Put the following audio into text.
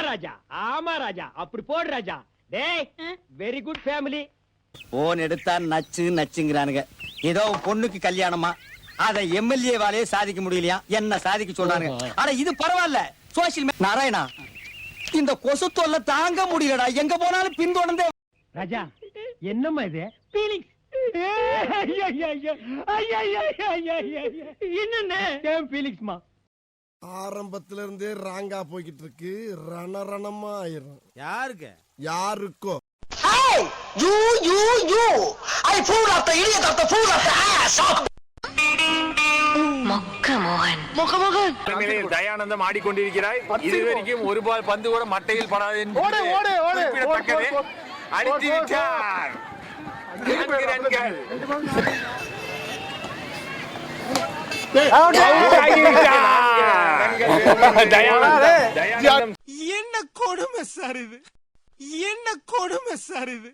ராஜா ஆமா ராஜா அப்படி போடு ராஜா டேய் வெரி குட் ஃபேமிலி போன் எடுத்தா நச்சு நச்சுங்கிறானுங்க ஏதோ பொண்ணுக்கு கல்யாணமா அத எம்எல்ஏ வாலே சாதிக்க முடியலையா என்ன சாதிக்க சொல்றாங்க ஆனா இது பரவாயில்ல சோசியல் நாராயணா இந்த கொசு தொல்லை தாங்க முடியலடா எங்க போனாலும் பின்தொடர்ந்தே ராஜா என்னம்மா இது பீலிங்ஸ் என்ன பீலிங்ஸ்மா ஆரம்பத்துல இருந்தே ராங்கா போய்கிட்டு இருக்கு ரணரணமா ஆயிரும் யாருக்கு யாருக்கோ Hey! You! I pulled up the idiot of the fool of the ass! மொக்கமோகன் Dayanandam ஆடிக்கொண்டிருக்கிறாய் இதுவரைக்கும் ஒரு பால் பந்து கூட மட்டையில் படாது அடித்து விட்டார் என்ன கொடுமை சார் இது என்ன கொடுமை சார் இது